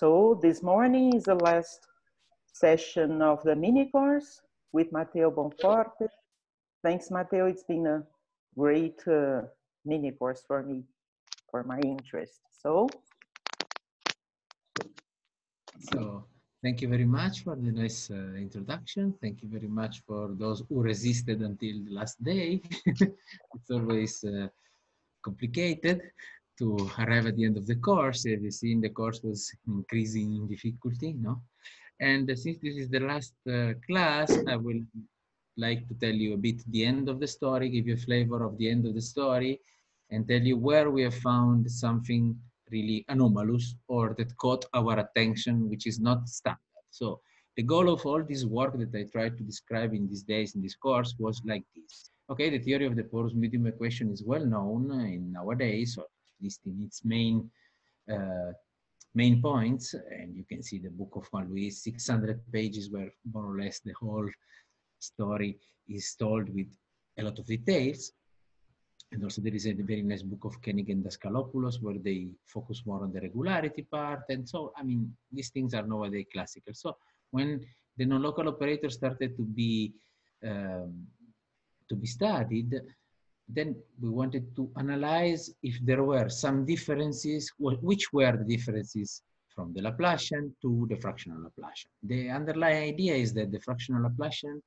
So this morning is the last session of the mini course with Matteo Bonforte. Thanks, Matteo. It's been a great mini course for me, for my interest. So thank you very much for the nice introduction. Thank you very much for those who resisted until the last day. It's always complicated to arrive at the end of the course. As you see, the course was increasing in difficulty, no? And since this is the last class, I will like to tell you a bit the end of the story, give you a flavor of the end of the story, and tell you where we have found something really anomalous or that caught our attention, which is not standard. So the goal of all this work that I tried to describe in these days in this course was like this. Okay, the theory of the porous medium equation is well known in nowadays, or at least in its main points, and you can see the book of Juan Luis, 600 pages where more or less the whole story is told with a lot of details. And also there is a very nice book of Koenig and Daskalopoulos where they focus more on the regularity part. And so, I mean, these things are nowadays classical. So when the non-local operator started to be studied, then we wanted to analyze if there were some differences, which were the differences from the Laplacian to the fractional Laplacian. The underlying idea is that the fractional Laplacian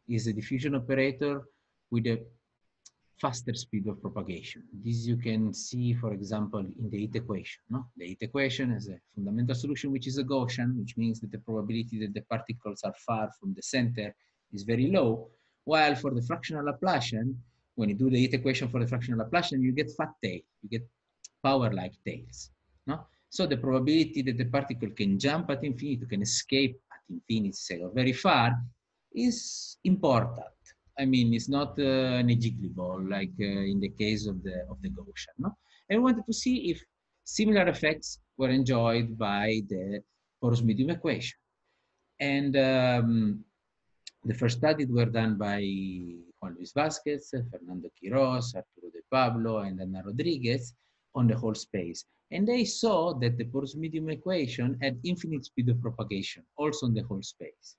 is a diffusion operator with a faster speed of propagation. This you can see, for example, in the heat equation. No? The heat equation has a fundamental solution, which is a Gaussian, which means that the probability that the particles are far from the center is very low, while for the fractional Laplacian, when you do the heat equation for the fractional Laplacian, you get fat tail, you get power-like tails. No? So the probability that the particle can jump at infinity, can escape at infinity, say, or very far, is important. I mean, it's not negligible like in the case of the Gaussian. No? And we wanted to see if similar effects were enjoyed by the porous medium equation. And the first studies were done by Juan Luis Vázquez, Fernando Quiroz, Arturo de Pablo, and Ana Rodriguez on the whole space. And they saw that the porous medium equation had infinite speed of propagation, also on the whole space.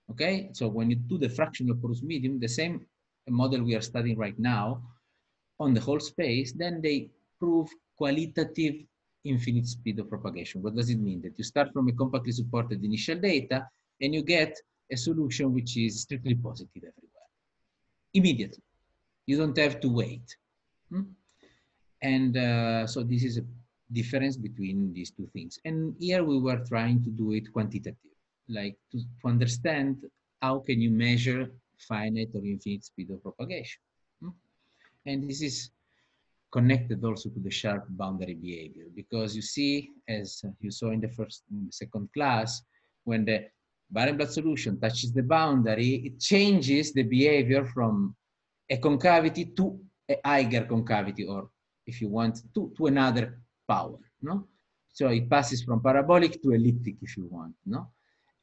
Okay, so when you do the fractional porous medium, the same model we are studying right now on the whole space, then they prove qualitative infinite speed of propagation. What does it mean? That you start from a compactly supported initial data and you get a solution which is strictly positive everywhere, immediately. You don't have to wait. And so this is a difference between these two things. And here we were trying to do it quantitative, like to understand how can you measure finite or infinite speed of propagation. And this is connected also to the sharp boundary behavior, because you see, as you saw in the second class, when the Barenblatt solution touches the boundary, it changes the behavior from a concavity to a Eiger concavity, or if you want, to another power, no? So it passes from parabolic to elliptic, if you want, no?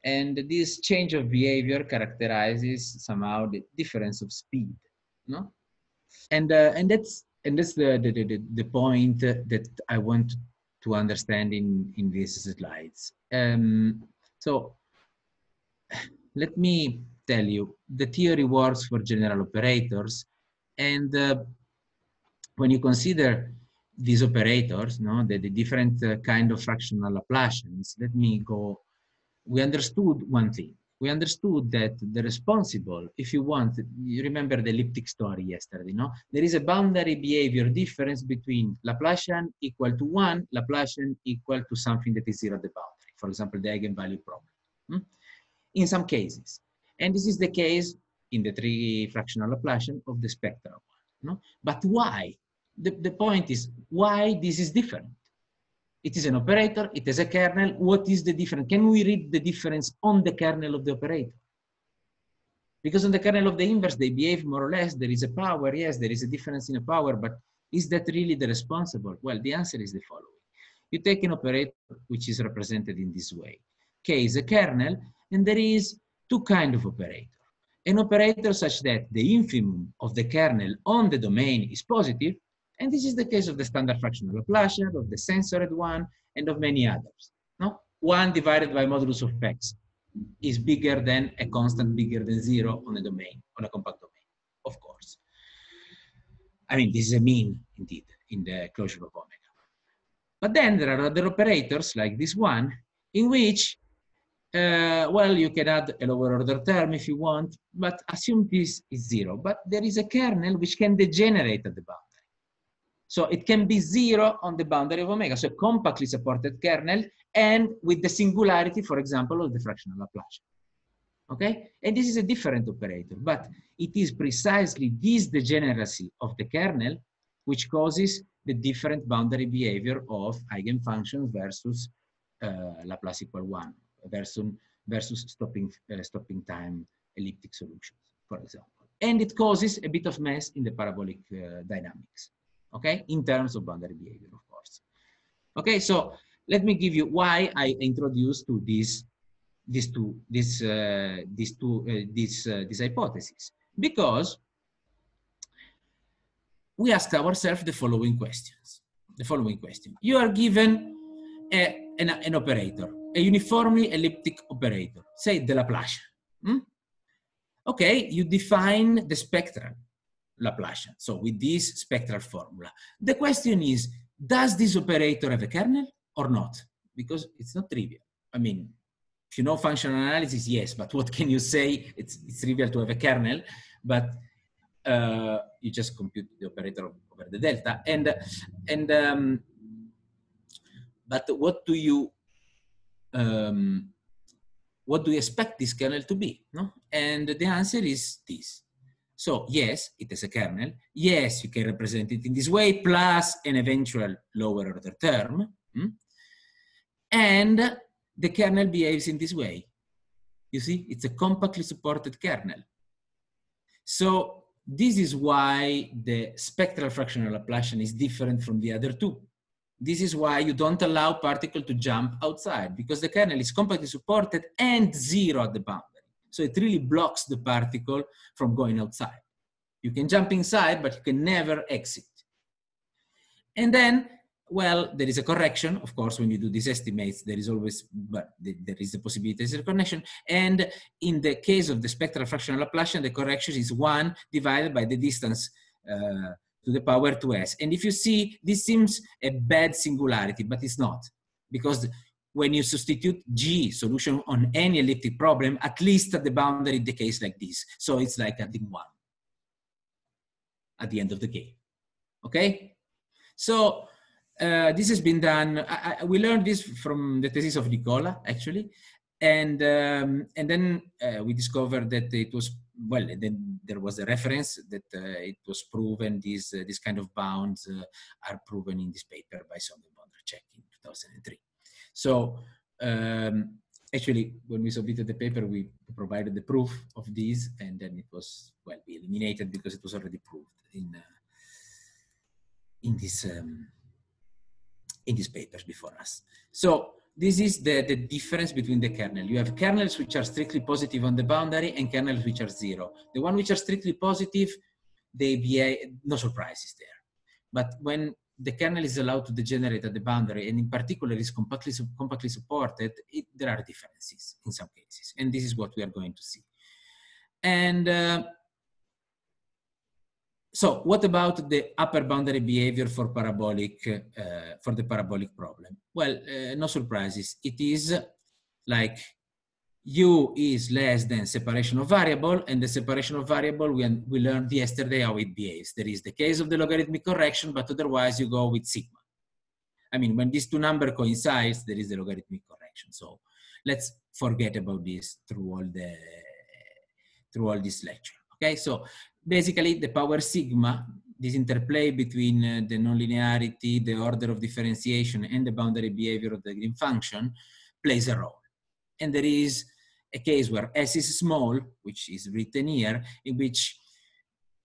And this change of behavior characterizes somehow the difference of speed, no? And that's the point that I want to understand in these slides. So let me tell you, the theory works for general operators, and when you consider these operators, no, the different kind of fractional Laplacians, let me go. We understood one thing. We understood that the responsible, if you want, you remember the elliptic story yesterday, no? There is a boundary behavior difference between Laplacian equal to 1, Laplacian equal to something that is 0 at the boundary. For example, the eigenvalue problem. In some cases. And this is the case in the 3 fractional Laplacian of the spectral one. No? But why? The point is why this is different. It is an operator, it is a kernel. What is the difference? Can we read the difference on the kernel of the operator? Because on the kernel of the inverse, they behave more or less. There is a power, yes, there is a difference in a power, but is that really the responsible? Well, the answer is the following. You take an operator which is represented in this way. K is a kernel, and there is 2 kinds of operator. An operator such that the infimum of the kernel on the domain is positive, and this is the case of the standard fractional Laplacian, of the censored one, and of many others. No? 1 divided by modulus of x is bigger than a constant bigger than 0 on a domain, on a compact domain, of course. I mean, this is a mean, indeed, in the closure of omega. But then there are other operators, like this one, in which, well, you can add a lower order term if you want, but assume this is 0. But there is a kernel which can degenerate at the boundary. So it can be 0 on the boundary of omega, so a compactly supported kernel, and with the singularity, for example, of the fractional Laplacian. Okay? And this is a different operator, but it is precisely this degeneracy of the kernel which causes the different boundary behavior of eigenfunctions versus Laplace equal 1, versus stopping time elliptic solutions, for example. And it causes a bit of mess in the parabolic dynamics, okay, in terms of boundary behavior, of course. Okay, so let me give you why I introduced to this hypothesis. Because we asked ourselves the following questions. The following question: you are given an operator, a uniformly elliptic operator, say the Laplacian. Okay, you define the spectral Laplacian, so with this spectral formula. The question is, does this operator have a kernel or not? Because it's not trivial. I mean, if you know functional analysis, yes, but what can you say? It's trivial to have a kernel, but you just compute the operator over the delta. But what do you expect this kernel to be? No? And the answer is this. So yes, it is a kernel. Yes, you can represent it in this way, plus an eventual lower order term. And the kernel behaves in this way. You see, it's a compactly supported kernel. So this is why the spectral fractional Laplacian is different from the other two. This is why you don't allow particle to jump outside, because the kernel is compactly supported and 0 at the boundary. So it really blocks the particle from going outside. You can jump inside, but you can never exit. And then, well, there is a correction. Of course, when you do these estimates, there is always, but there is the possibility of a connection. And in the case of the spectral fractional Laplacian, the correction is 1 divided by the distance to the power 2s. And if you see, this seems a bad singularity, but it's not. Because when you substitute G solution on any elliptic problem, at least at the boundary it decays like this. So it's like adding 1 at the end of the game. Okay? So this has been done. We learned this from the thesis of Nicola, actually. And then we discovered that it was, well, then there was a reference that it was proven this kind of bounds are proven in this paper by Sonderborn-Check in 2003. So actually, when we submitted the paper, we provided the proof of this, and then it was, well, we eliminated because it was already proved in these papers before us. So this is the difference between the kernel. You have kernels which are strictly positive on the boundary and kernels which are 0. The one which are strictly positive, they behave, no surprises there. But when the kernel is allowed to degenerate at the boundary, and in particular is compactly supported, there are differences in some cases. And this is what we are going to see. And so what about the upper boundary behavior for parabolic, for the parabolic problem? Well, no surprises. It is like U is less than separation of variable, and the separation of variable, we learned yesterday how it behaves. There is the case of the logarithmic correction, but otherwise you go with sigma. I mean, when these two numbers coincide, there is the logarithmic correction. So let's forget about this through all this lecture. Okay, so basically the power sigma, this interplay between the nonlinearity, the order of differentiation, and the boundary behavior of the green function plays a role. And there is a case where S is small, which is written here, in which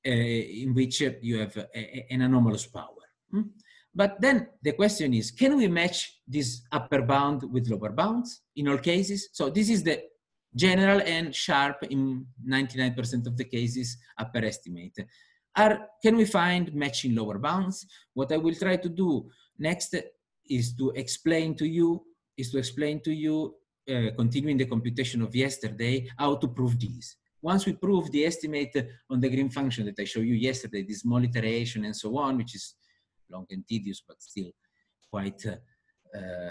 you have an anomalous power. But then the question is, can we match this upper bound with lower bounds in all cases? So this is the general and sharp in 99% of the cases upper estimate. Can we find matching lower bounds? What I will try to do next is to explain to you is to explain to you, continuing the computation of yesterday, how to prove this. Once we prove the estimate on the green function that I showed you yesterday, this small iteration and so on, which is long and tedious, but still quite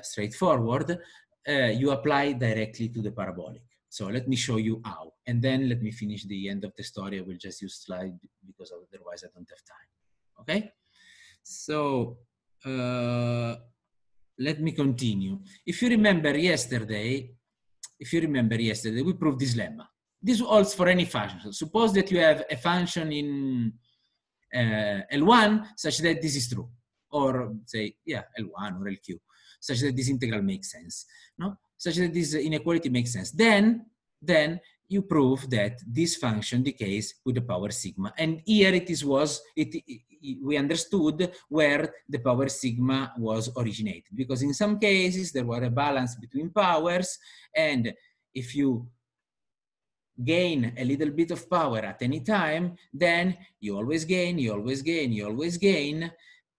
straightforward, you apply directly to the parabolic. So let me show you how, and then let me finish the end of the story. I will just use slide because otherwise I don't have time. Okay? So let me continue. If you remember yesterday, we proved this lemma. This holds for any function. So suppose that you have a function in L1 such that this is true, or say, yeah, L1 or LQ, such that this integral makes sense, no? Such that this inequality makes sense. Then you prove that this function decays with the power sigma. And here we understood where the power sigma was originated, because in some cases there were a balance between powers, and if you gain a little bit of power at any time, then you always gain, you always gain, you always gain,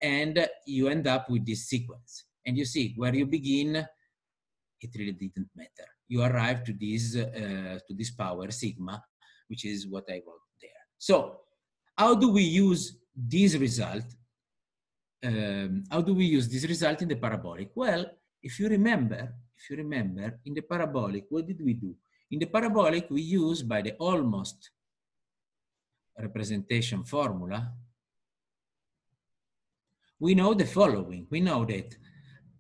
and you end up with this sequence. And you see, where you begin, it really didn't matter. You arrive to this power sigma, which is what I wrote there. So how do we use this result? How do we use this result in the parabolic? Well, if you remember, in the parabolic, what did we do? In the parabolic, we use, by the almost representation formula, we know the following. We know that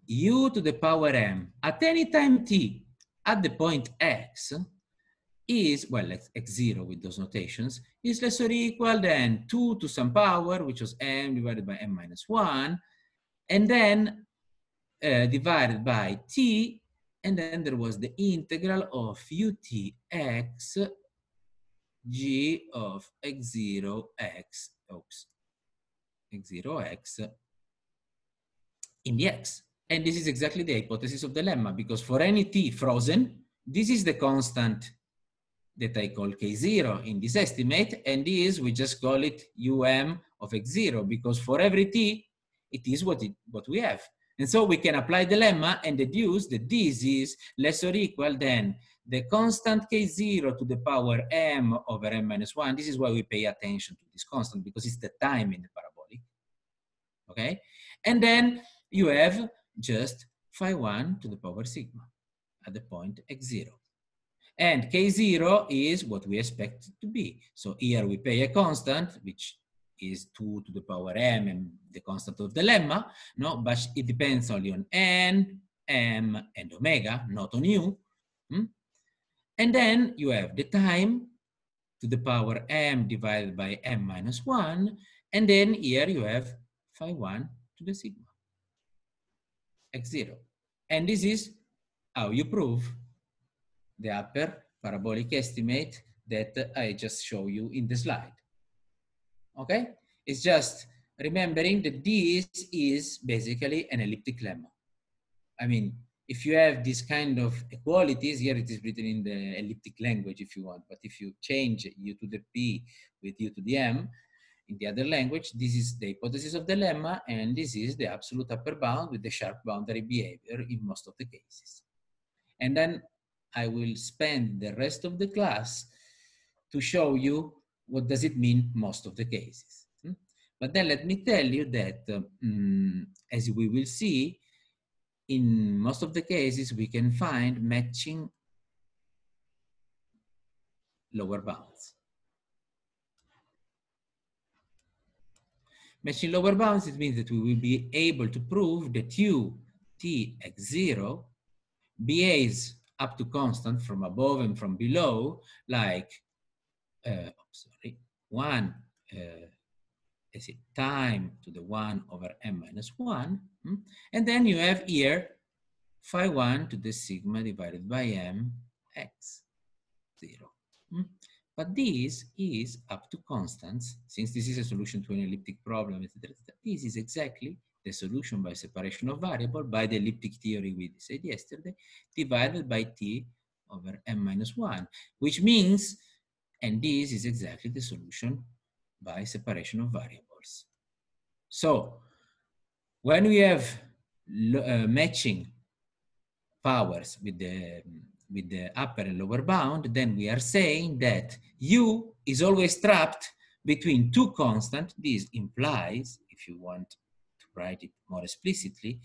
u to the power m at any time t at the point x is, well, x0 with those notations, is less or equal than 2 to some power, which was m divided by m minus 1, and then divided by t, and then there was the integral of utx g of x0x, x0x in the x. And this is exactly the hypothesis of the lemma, because for any t frozen, this is the constant that I call k0 in this estimate, and this, we just call it um of x0, because for every t, it is what we have. And so we can apply the lemma and deduce that this is less or equal than the constant k0 to the power m over m minus 1. This is why we pay attention to this constant, because it's the time in the parabolic. Okay? And then you have just phi 1 to the power sigma at the point x0. And k0 is what we expect it to be. So here we pay a constant, which is 2 to the power m, and the constant of the lemma, no? But it depends only on n, m, and omega, not on u. And then you have the time to the power m divided by m minus 1, and then here you have phi 1 to the sigma, x0. And this is how you prove the upper parabolic estimate that I just show you in the slide. Okay? It's just remembering that this is basically an elliptic lemma. I mean, if you have this kind of equalities, here it is written in the elliptic language if you want, but if you change u to the p with u to the m in the other language, this is the hypothesis of the lemma, and this is the absolute upper bound with the sharp boundary behavior in most of the cases. And then I will spend the rest of the class to show you what does it mean most of the cases. But then let me tell you that, as we will see, in most of the cases, we can find matching lower bounds. Matching lower bounds, it means that we will be able to prove that u t x0 behaves up to constant from above and from below, like, one time to the 1 over m minus 1, and then you have here phi 1 to the sigma divided by m x0. But this is up to constants, since this is a solution to an elliptic problem, etc. This is exactly the solution by separation of variable by the elliptic theory we said yesterday, divided by t over m minus 1, which means, and this is exactly the solution by separation of variables. So when we have matching powers with the upper and lower bound, then we are saying that U is always trapped between two constants. This implies, if you want to write it more explicitly,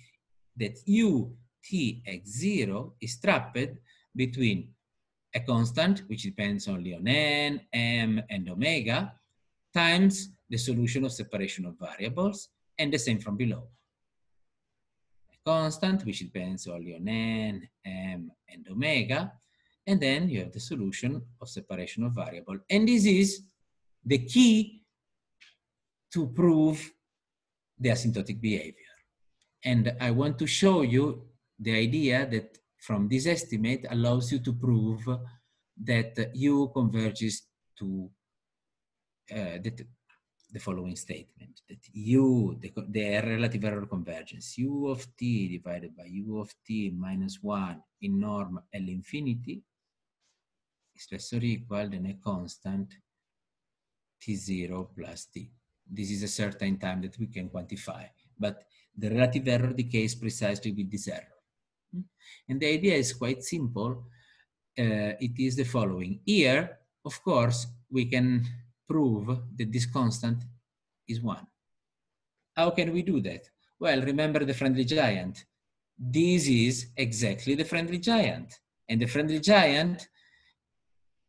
that U T x0 is trapped between a constant, which depends only on n, m, and omega, times the solution of separation of variables, and the same from below. A constant, which depends only on n, m, and omega, and then you have the solution of separation of variable. And this is the key to prove the asymptotic behavior. And I want to show you the idea that from this estimate allows you to prove that U converges to the following statement, that U, the relative error convergence, U of t divided by U of t minus 1 in norm L infinity is less or equal than a constant T0 plus T. This is a certain time that we can quantify, but the relative error decays precisely with this error. And the idea is quite simple. It is the following. Here, of course, we can prove that this constant is 1. How can we do that? Well, remember the friendly giant. This is exactly the friendly giant. And the friendly giant,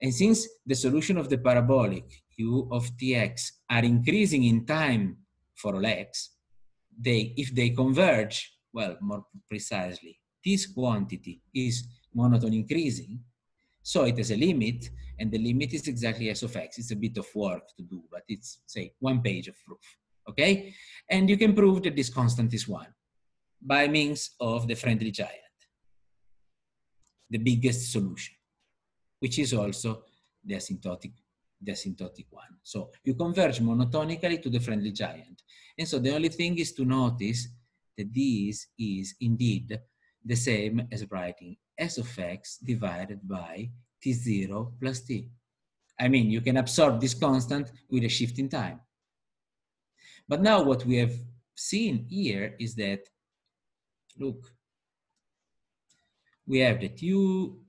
and since the solution of the parabolic U of tx are increasing in time for all x, if they converge, well, more precisely, this quantity is monotone increasing, so it has a limit, and the limit is exactly S of x. It's a bit of work to do, but it's, say, 1 page of proof, okay? And you can prove that this constant is 1 by means of the friendly giant, the biggest solution, which is also the asymptotic one. So you converge monotonically to the friendly giant. And so the only thing is to notice that this is indeed the same as writing S of x divided by T0 plus T. I mean, you can absorb this constant with a shift in time. But now what we have seen here is that, look, we have that U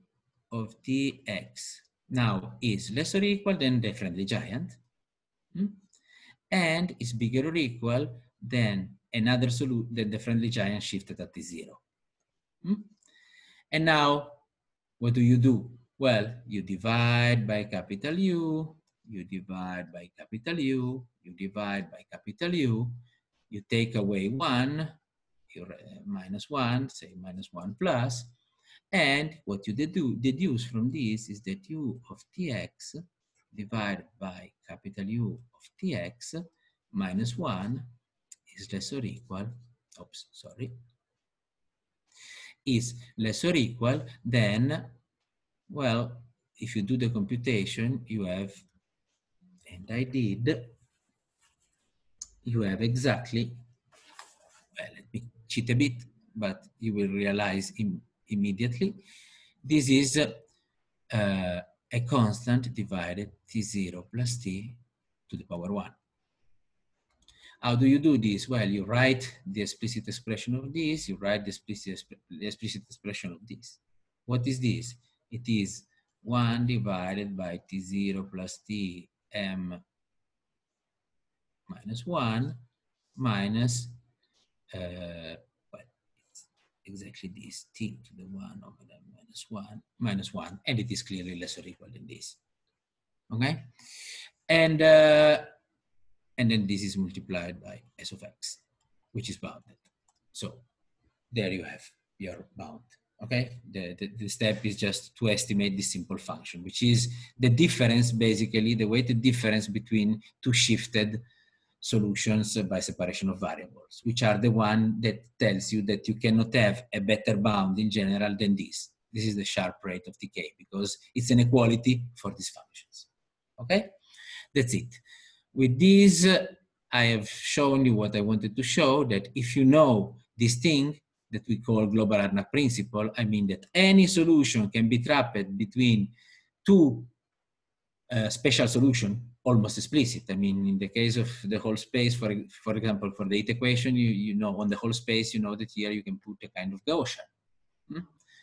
of Tx now is less or equal than the friendly giant, and is bigger or equal than another solution than the friendly giant shifted at T0. And now, what do? Well, you divide by capital U, you divide by capital U, you divide by capital U, you take away 1, you minus 1, say minus 1 plus, and what you deduce from this is that U of Tx divided by capital U of Tx minus 1 is less or equal, is less or equal than, well, if you do the computation, you have, and I did, you have exactly, well, let me cheat a bit, but you will realize immediately, this is a constant divided T0 plus T to the power 1. How do you do this? Well, you write the explicit expression of this, you write the explicit expression of this. What is this? It is 1 divided by T0 plus T m minus 1 minus, well, it's exactly this, T to the 1 over m minus 1, and it is clearly less or equal than this. Okay? And then this is multiplied by S of x, which is bounded. So there you have your bound. Okay, the step is just to estimate this simple function, which is the difference, basically, the weighted difference between two shifted solutions by separation of variables, which are the one that tells you that you cannot have a better bound in general than this. This is the sharp rate of decay, because it's an equality for these functions. Okay, that's it. With this, I have shown you what I wanted to show, that if you know this thing that we call global Arnott principle, I mean that any solution can be trapped between two special solutions, almost explicit. I mean, in the case of the whole space, for example, for the heat equation, you know, on the whole space, you know that here you can put a kind of Gaussian.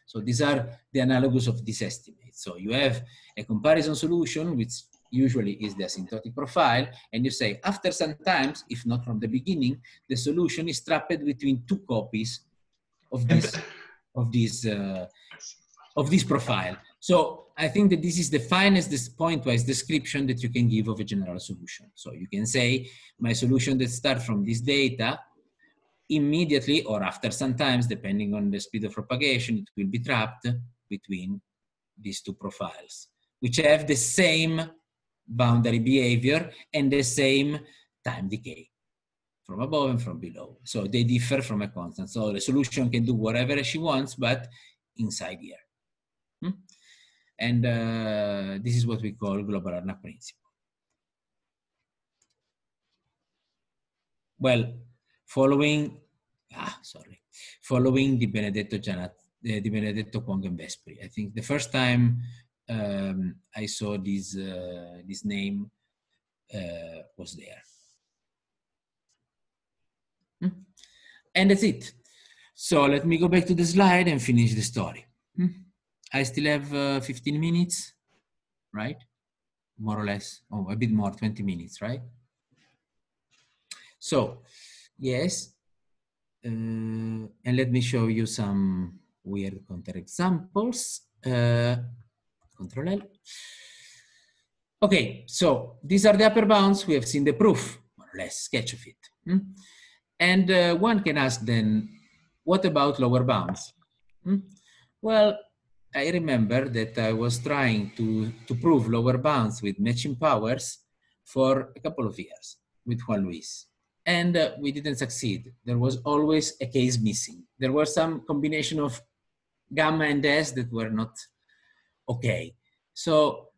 So these are the analogous of this estimate. So you have a comparison solution, which usually is the asymptotic profile, and you say after some times, if not from the beginning, the solution is trapped between two copies of this profile. So I think that this is the finest, this pointwise description that you can give of a general solution. So you can say my solution that starts from this data immediately or after some times, depending on the speed of propagation, it will be trapped between these two profiles, which have the same boundary behavior and the same time decay from above and from below. So they differ from a constant. So the solution can do whatever she wants, but inside here. And this is what we call global Arnav principle. Well, following Di Benedetto, Kwong and Vespri. I think the first time I saw this name was there. And that's it. So let me go back to the slide and finish the story. I still have 15 minutes, right? More or less, oh, a bit more, 20 minutes, right? So, yes, and let me show you some weird counterexamples. Control L. Okay, so these are the upper bounds. We have seen the proof, more or less, sketch of it. And one can ask then, what about lower bounds? Well, I remember that I was trying to prove lower bounds with matching powers for a couple of years with Juan Luis. And we didn't succeed. There was always a case missing. There was some combination of gamma and S that were not okay. So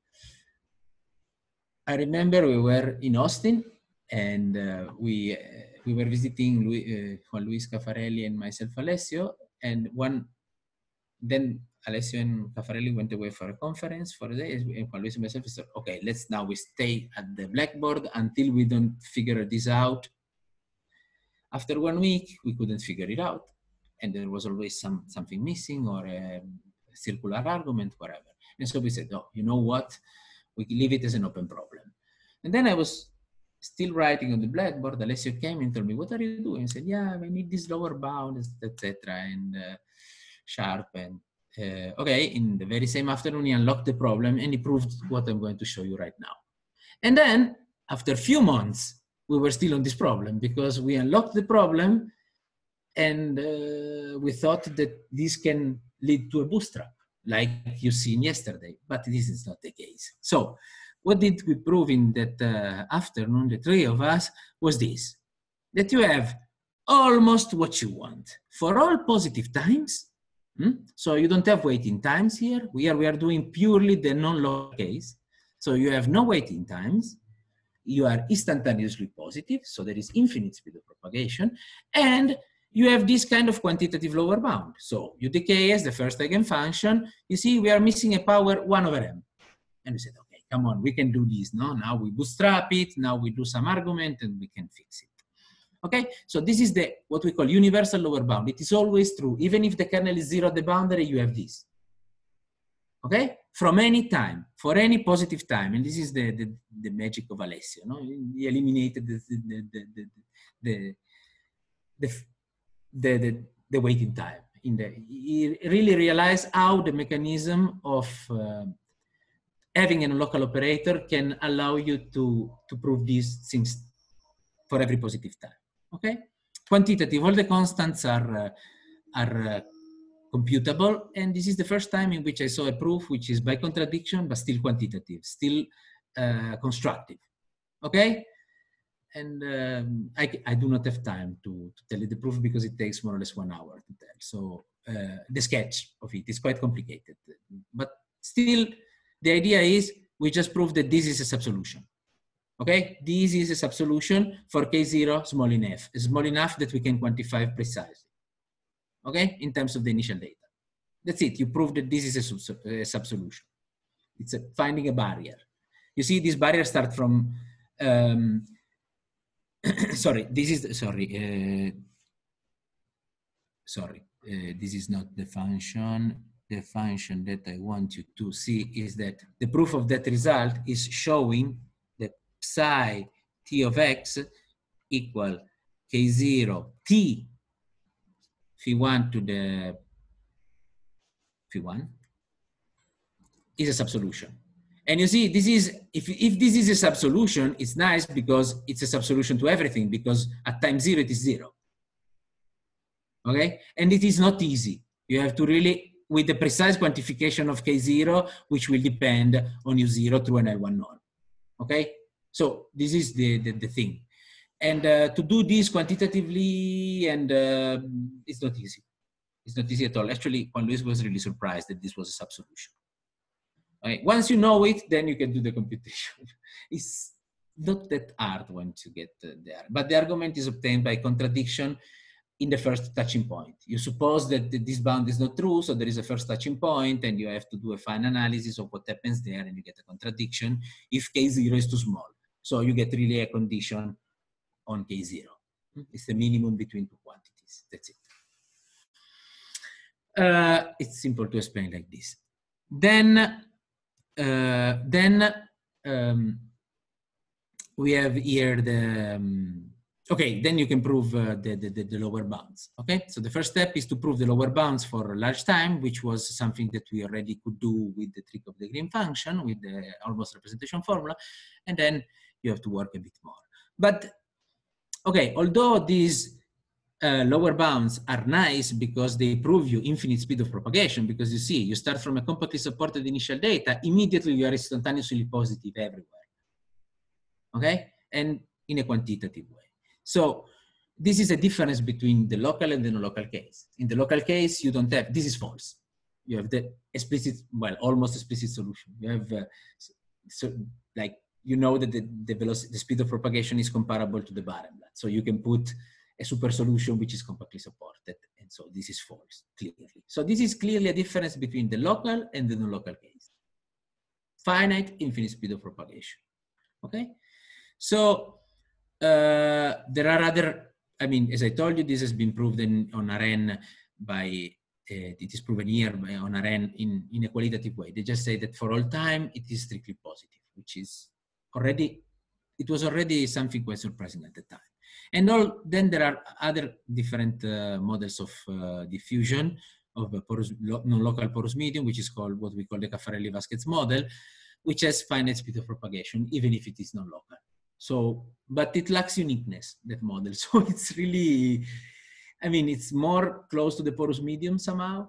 I remember we were in Austin and we were visiting Juan Luis Caffarelli and myself, Alessio, and then Alessio and Caffarelli went away for a conference for a day, and Juan Luis and myself said, okay, now we stay at the blackboard until we don't figure this out. After 1 week, we couldn't figure it out. And there was always something missing or a circular argument, whatever. And so we said, oh, you know what? We can leave it as an open problem. And then I was still writing on the blackboard. Alessio came and told me, what are you doing? I said, yeah, we need this lower bound, etc. And sharp. And okay, in the very same afternoon, he unlocked the problem and he proved what I'm going to show you right now. And then after a few months, we were still on this problem because we unlocked the problem and we thought that this can lead to a bootstrap, like you seen yesterday, but this is not the case. So what did we prove in that afternoon, the three of us, was this, that you have almost what you want for all positive times. So you don't have waiting times here. We are doing purely the non-local case. So you have no waiting times. You are instantaneously positive, so there is infinite speed of propagation, and you have this kind of quantitative lower bound. So you decay as the first eigenfunction. You see, we are missing a power 1 over m. And we said, okay, come on, we can do this. No, now we bootstrap it. Now we do some argument and we can fix it. Okay, so this is what we call universal lower bound. It is always true. Even if the kernel is 0 at the boundary, you have this. Okay, from any time, for any positive time. And this is the magic of Alessio. No? He eliminated the waiting time. He really realized how the mechanism of having a local operator can allow you to prove these things for every positive time. Okay, quantitative, all the constants are computable, and this is the first time in which I saw a proof which is by contradiction but still quantitative, still constructive. Okay, and I do not have time to tell you the proof because it takes more or less 1 hour to tell. So the sketch of it is quite complicated, but still the idea is we just prove that this is a subsolution. Okay, this is a subsolution for K0 small enough that we can quantify precisely. Okay, in terms of the initial data. That's it, you prove that this is a subsolution. It's finding a barrier. You see, this barrier starts from, sorry, this is, this is not the function. the function that I want you to see is that the proof of that result is showing that psi t of x equal k0 t phi1 to the phi1 is a subsolution. And you see, this is, if this is a subsolution, it's nice because it's a subsolution to everything, because at time 0 it is 0. Okay? And it is not easy. You have to really, with the precise quantification of K0, which will depend on U0 through an L1 norm. Okay? So this is the thing. And to do this quantitatively, and it's not easy. It's not easy at all. Actually, Juan Luis was really surprised that this was a subsolution. Okay? Once you know it, then you can do the computation. It's not that hard once you get there. But the argument is obtained by contradiction in the first touching point. You suppose that this bound is not true, so there is a first touching point, and you have to do a fine analysis of what happens there, and you get a contradiction if K0 is too small. So you get really a condition on K0. It's the minimum between two quantities. That's it. It's simple to explain like this. Then we have here the okay, then you can prove the lower bounds. Okay, so the first step is to prove the lower bounds for large time, which was something that we already could do with the trick of the green function, with the almost representation formula, and then you have to work a bit more. But okay, although these lower bounds are nice because they prove you infinite speed of propagation, because you see, you start from a compactly supported initial data, immediately you are instantaneously positive everywhere. Okay, and in a quantitative way. So this is a difference between the local and the non-local case. In the local case, you don't have, this is false. You have the explicit, well, almost explicit solution. You have, so like, you know that the velocity, the speed of propagation is comparable to the Barenblatt. So you can put a super solution which is compactly supported. And so this is false, clearly. So this is clearly a difference between the local and the non-local case. Finite, infinite speed of propagation. Okay? So, there are other, I mean, as I told you, this has been proved on Rn by, it is proven here on Rn in a qualitative way. They just say that for all time, it is strictly positive, which is already, it was already something quite surprising at the time. And then there are other different models of diffusion of non-local porous medium, which is called what we call the Caffarelli-Vasquez model, which has finite speed of propagation, even if it is non-local. So, but it lacks uniqueness, that model. So it's really, I mean, it's more close to the porous medium somehow,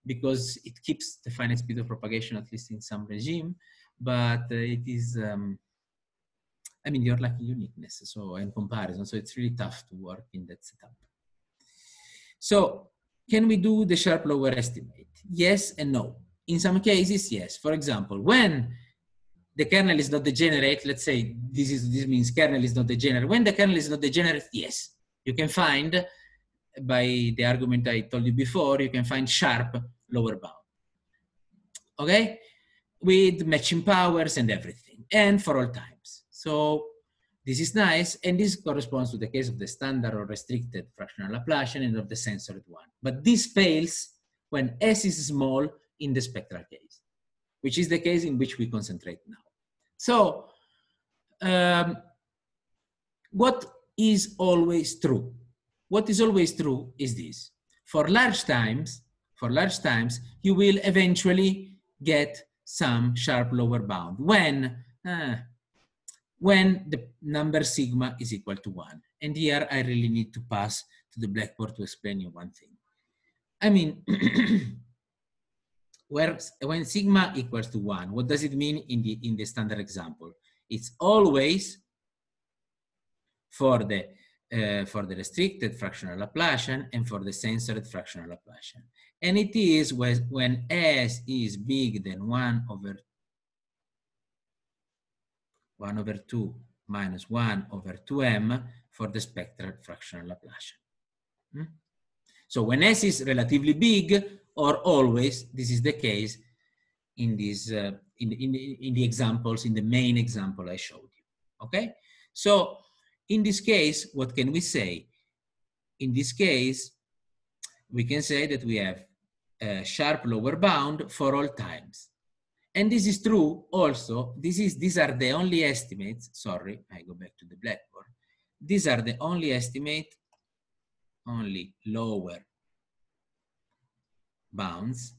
because it keeps the finite speed of propagation, at least in some regime, but it is, I mean, you're lacking uniqueness, so, and comparison, so it's really tough to work in that setup. So, can we do the sharp lower estimate? Yes and no. In some cases, yes. For example, when the kernel is not degenerate, let's say this means kernel is not degenerate. When the kernel is not degenerate, yes. You can find, by the argument I told you before, you can find sharp lower bound. Okay? With matching powers and everything, and for all times. So this is nice, and this corresponds to the case of the standard or restricted fractional Laplacian and of the censored one. But this fails when S is small in the spectral case, which is the case in which we concentrate now. So, what is always true? What is always true is this. For large times, you will eventually get some sharp lower bound when the number sigma is equal to 1. And here I really need to pass to the blackboard to explain you one thing. I mean, when sigma equals to 1, what does it mean in the standard example? It's always for the restricted fractional Laplacian and for the censored fractional Laplacian. And it is when S is bigger than 1 over 2 minus 1 over 2m for the spectral fractional Laplacian. So when S is relatively big, or always, this is the case in this in the examples, in the main example I showed you. Okay? So in this case, what can we say? In this case, we can say that we have sharp lower bound for all times. And this is true also. These are the only estimates. Sorry, I go back to the blackboard. These are the only estimate, only lower bounds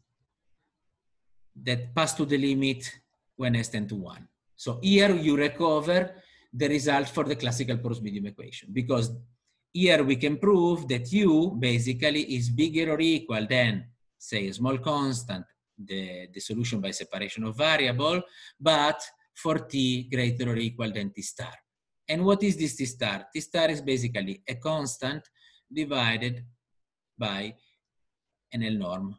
that pass to the limit when s tends to 1. So here you recover the result for the classical porous medium equation, because here we can prove that u basically is bigger or equal than, say, a small constant, the solution by separation of variable, but for t greater or equal than t star. And what is this t star? T star is basically a constant divided by an L norm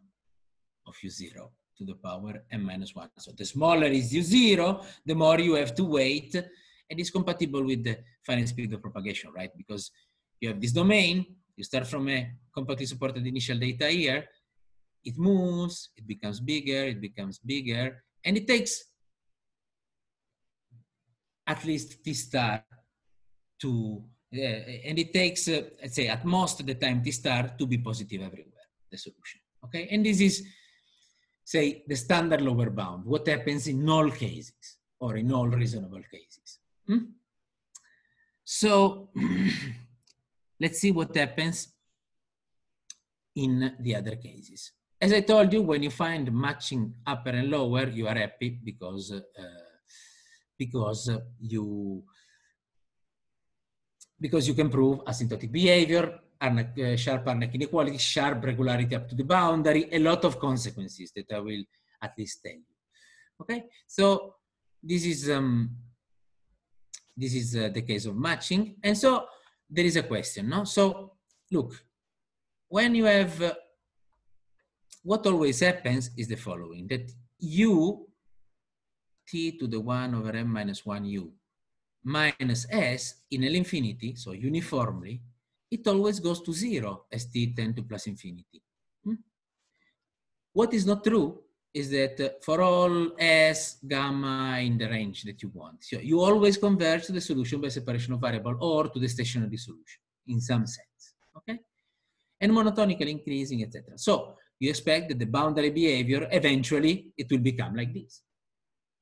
of u0 to the power n minus 1. So the smaller is u0, the more you have to wait, and it's compatible with the finite speed of propagation, right? Because you have this domain, you start from a compactly supported initial data here, it moves, it becomes bigger, and it takes at least t star to, and it takes, let's say, at most the time t star to be positive everywhere, the solution, okay? And this is, say, the standard lower bound, what happens in all cases, or in all reasonable cases. So, let's see what happens in the other cases. As I told you, when you find matching upper and lower, you are happy because you can prove asymptotic behavior, sharp Harnack inequality, sharp regularity up to the boundary, a lot of consequences that I will at least tell you. Okay, so this is the case of matching, and so there is a question, no? So look, when you have what always happens is the following: that u t to the 1 over m minus 1 u minus s in L infinity, so uniformly, it always goes to 0 as t tend to plus infinity. What is not true is that for all s, gamma in the range that you want, so you always converge to the solution by separation of variable or to the stationary solution in some sense, okay? And monotonically increasing, etc. So you expect that the boundary behavior, eventually, it will become like this.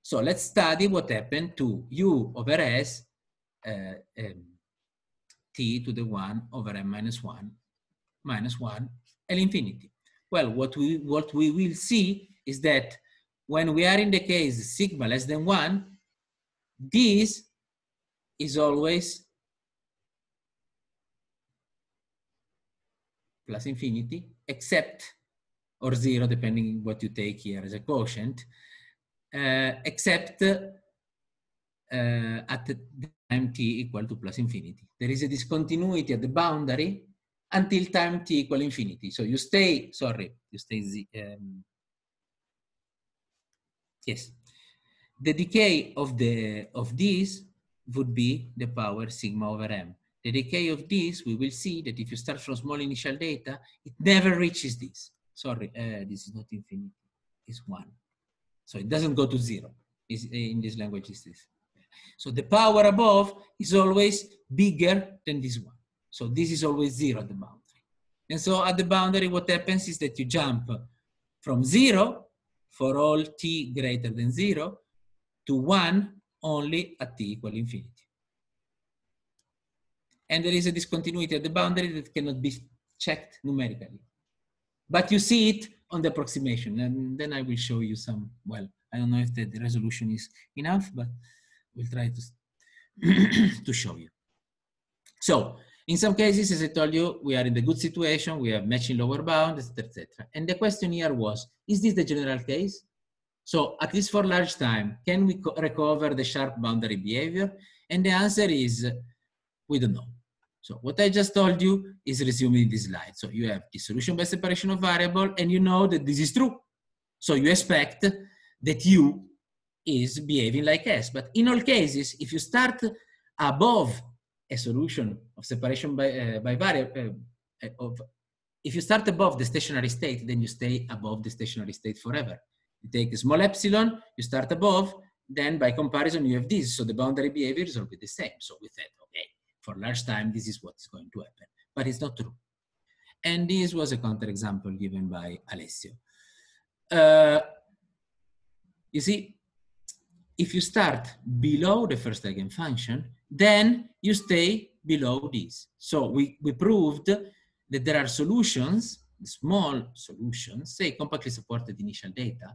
So let's study what happened to u over s t to the 1 over m minus 1 L infinity. Well, what we will see is that when we are in the case sigma less than 1, this is always plus infinity, except, or 0, depending what you take here as a quotient, except at the time t equal to plus infinity. There is a discontinuity at the boundary until time t equal infinity. So you stay, yes. The decay of this would be the power sigma over m. The decay of this, we will see that if you start from small initial data, it never reaches this. Sorry, this is not infinity, it's 1. So it doesn't go to 0. In this language is this. So the power above is always bigger than this one. So this is always 0 at the boundary. And so at the boundary, what happens is that you jump from 0 for all t greater than 0 to 1 only at t equal infinity. And there is a discontinuity at the boundary that cannot be checked numerically. But you see it on the approximation, and then I will show you some, well, I don't know if the resolution is enough, but we'll try to show you. So in some cases, as I told you, we are in the good situation, we have matching lower bound, etc. And the question here was, is this the general case? So at least for large time, can we recover the sharp boundary behavior? And the answer is, we don't know. So what I just told you is resumed in this slide. So you have the solution by separation of variable, and you know that this is true. So you expect that u is behaving like S. But in all cases, if you start above a solution of separation by variable, if you start above the stationary state, then you stay above the stationary state forever. You take a small epsilon, you start above, then by comparison you have this. So the boundary behavior is always the same. So we said, okay, for large time, this is what is going to happen. But it's not true. And this was a counterexample given by Alessio. you see, if you start below the first eigenfunction, then you stay below this. So we proved that there are solutions, small solutions, say compactly supported initial data,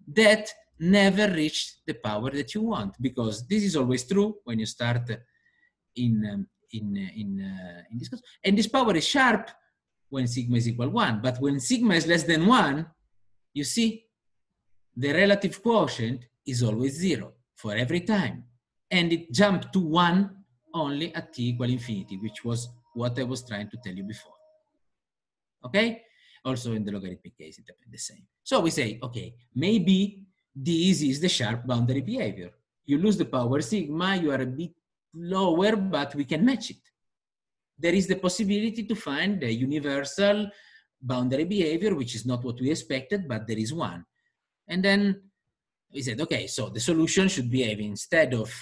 that never reach the power that you want, because this is always true when you start in this case. And this power is sharp when sigma is equal 1, but when sigma is less than 1, you see, the relative quotient is always 0 for every time. And it jumped to 1 only at t equal infinity, which was what I was trying to tell you before. Okay? Also in the logarithmic case, it happened the same. So we say, okay, maybe this is the sharp boundary behavior. You lose the power sigma, you are a bit lower, but we can match it. There is the possibility to find the universal boundary behavior, which is not what we expected, but there is one. And then we said, okay, so the solution should behave instead of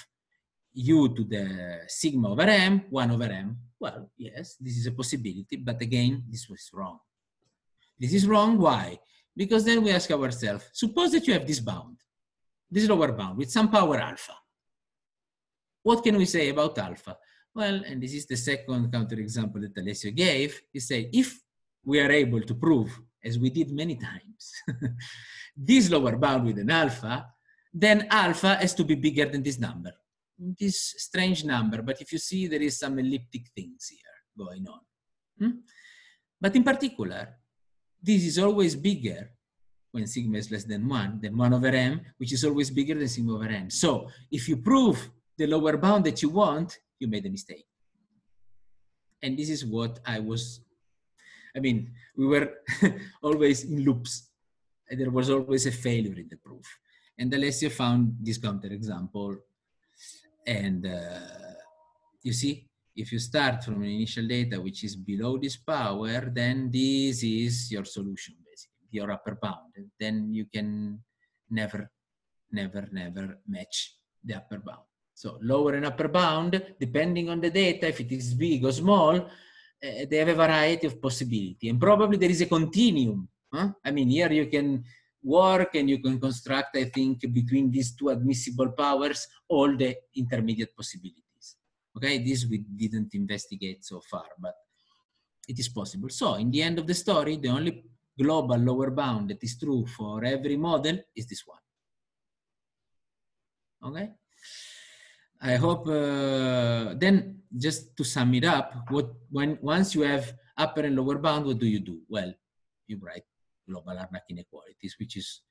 u to the sigma over m, 1 over m. Well, yes, this is a possibility, but again, this was wrong. This is wrong, why? Because then we ask ourselves, suppose that you have this bound, this lower bound with some power alpha. What can we say about alpha? Well, and this is the second counterexample that Alessio gave. He said, if we are able to prove, as we did many times, this lower bound with an alpha, then alpha has to be bigger than this number. This strange number, but if you see, there is some elliptic things here going on. But in particular, this is always bigger when sigma is less than 1 over m, which is always bigger than sigma over n. So if you prove the lower bound that you want, you made a mistake. And this is what I mean, we were always in loops. And there was always a failure in the proof. And Alessio found this counterexample. And you see, if you start from an initial data which is below this power, then this is your solution, basically, your upper bound. And then you can never match the upper bound. So lower and upper bound, depending on the data, if it is big or small, they have a variety of possibility. And probably there is a continuum. I mean, here you can work and you can construct, I think, between these two admissible powers, all the intermediate possibilities. Okay, this we didn't investigate so far, but it is possible. So in the end of the story, the only global lower bound that is true for every model is this one. Okay. I hope, then just to sum it up, once you have upper and lower bound, what do? Well, you write global Harnack inequalities, which is,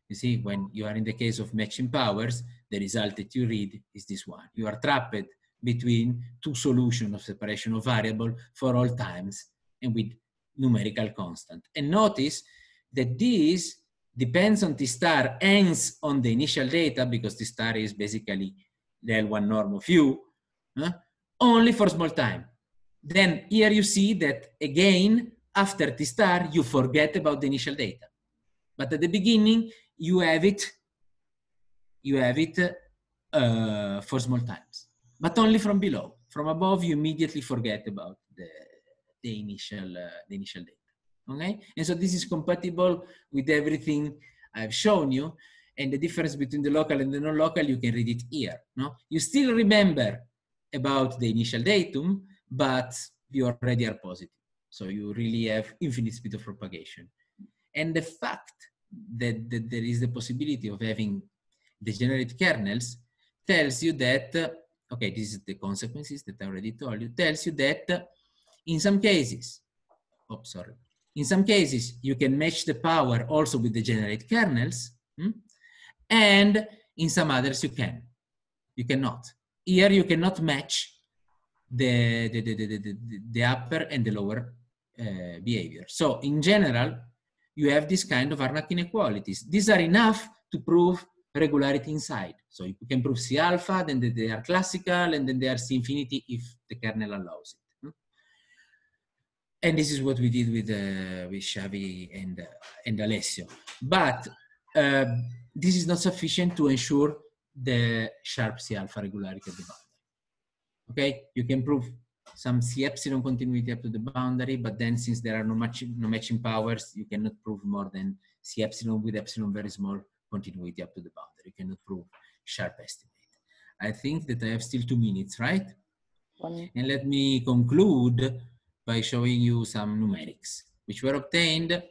you see, when you are in the case of matching powers, the result that you read is this one. You are trapped between two solutions of separation of variable for all times and with numerical constant. And notice that this depends on T star, ends on the initial data, because T star is basically the L1 norm of U, only for small time. Then here you see that again, after T star, you forget about the initial data. But at the beginning, you have it for small times, but only from below. From above, you immediately forget about the initial data. Okay, and so this is compatible with everything I've shown you. And the difference between the local and the non-local, you can read it here. No, you still remember about the initial datum, but you already are positive. So you really have infinite speed of propagation. And the fact that there is the possibility of having degenerate kernels tells you that, okay, this is the consequences that I already told you, tells you that in some cases, in some cases, you can match the power also with degenerate kernels, and in some others you cannot. Here you cannot match the upper and the lower behavior. So in general, you have this kind of Harnack inequalities. These are enough to prove regularity inside. So you can prove C alpha, then they are classical, and then they are C infinity if the kernel allows it. And this is what we did with Xavi and Alessio. But this is not sufficient to ensure the sharp C alpha regularity of the boundary. Okay, you can prove some C epsilon continuity up to the boundary, but then since there are no matching powers, you cannot prove more than C epsilon with epsilon very small continuity up to the boundary. You cannot prove sharp estimate. I think that I have still 2 minutes, right? And let me conclude by showing you some numerics, which were obtained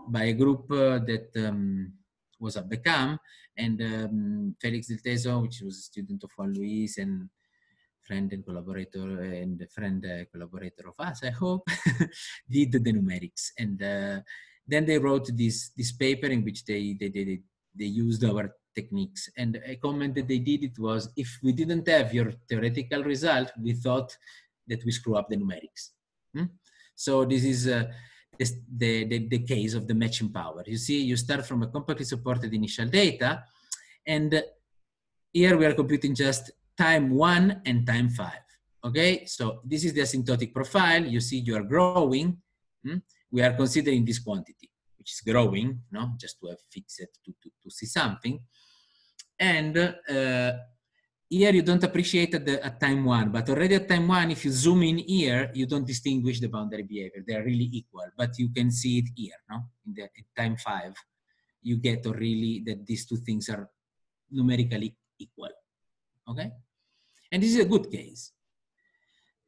by a group that was at Beckham, and Felix Del Teso, which was a student of Juan Luis and friend and collaborator and collaborator of us, I hope, did the numerics. And then they wrote this paper in which they used our techniques. And a comment that they did, it was, if we didn't have your theoretical result, we thought that we screw up the numerics. So this is the case of the matching power. You see, you start from a compactly supported initial data, and here we are computing just time 1 and time 5. Okay, so this is the asymptotic profile. You see you are growing. We are considering this quantity, which is growing, no? Just to have fixed it to see something. And here you don't appreciate at time 1, but already at time 1, if you zoom in here, you don't distinguish the boundary behavior. They are really equal, but you can see it here, no? In time 5, you get really that these two things are numerically equal. Okay, and this is a good case.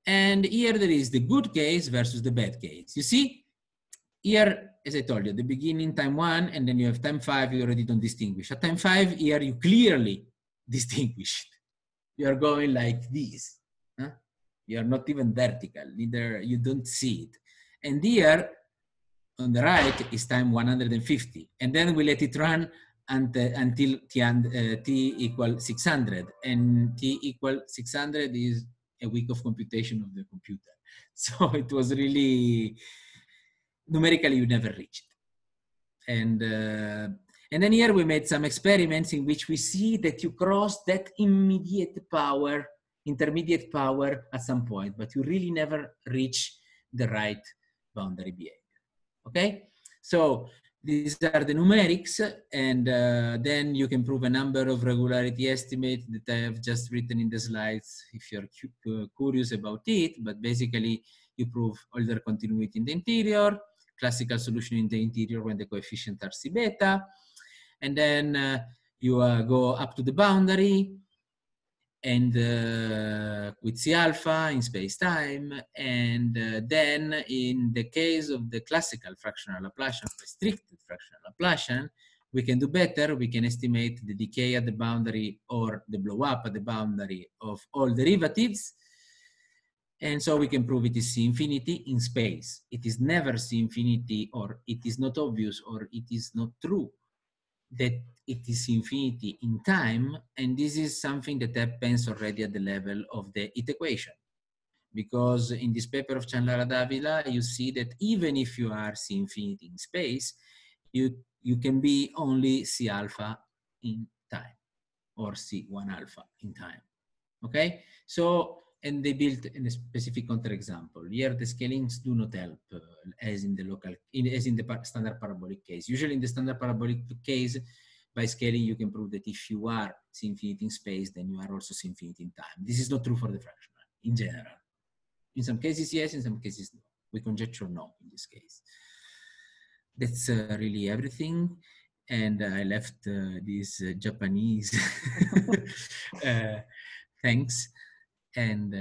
And here there is the good case versus the bad case. You see, here, as I told you, at the beginning, time 1, and then you have time 5, you already don't distinguish. At time 5, here you clearly distinguish. You are going like this. Huh? You are not even vertical, neither you don't see it. And here, on the right, is time 150. And then we let it run until t equal 600. And t equal 600 is a week of computation of the computer. So it was really, numerically, you never reached it. And then here we made some experiments in which we see that you cross that intermediate power at some point, but you really never reach the right boundary behavior. Okay, so these are the numerics, and then you can prove a number of regularity estimates that I have just written in the slides if you're curious about it. But basically, you prove Euler continuity in the interior, classical solution in the interior when the coefficients are C beta, and then you go up to the boundary, and with C alpha in space-time, and then in the case of the classical fractional Laplacian, restricted fractional Laplacian, we can do better. We can estimate the decay at the boundary or the blow up at the boundary of all derivatives, and so we can prove it is C infinity in space. It is never C infinity, or it is not obvious, or it is not true that it is infinity in time, and this is something that happens already at the level of the it equation. Because in this paper of Chanlara Davila, you see that even if you are C infinity in space, you can be only C alpha in time, or C1 alpha in time. Okay, so, and they built a specific counterexample. Here the scalings do not help as in the standard parabolic case. Usually in the standard parabolic case, by scaling you can prove that if you are C infinity in space, then you are also C infinity in time. This is not true for the fractional in general. In some cases yes, in some cases no. We conjecture no in this case. That's really everything. And I left this Japanese thanks. And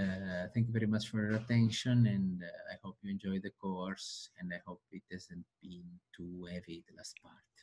thank you very much for your attention, and I hope you enjoy the course, and I hope it hasn't been too heavy the last part.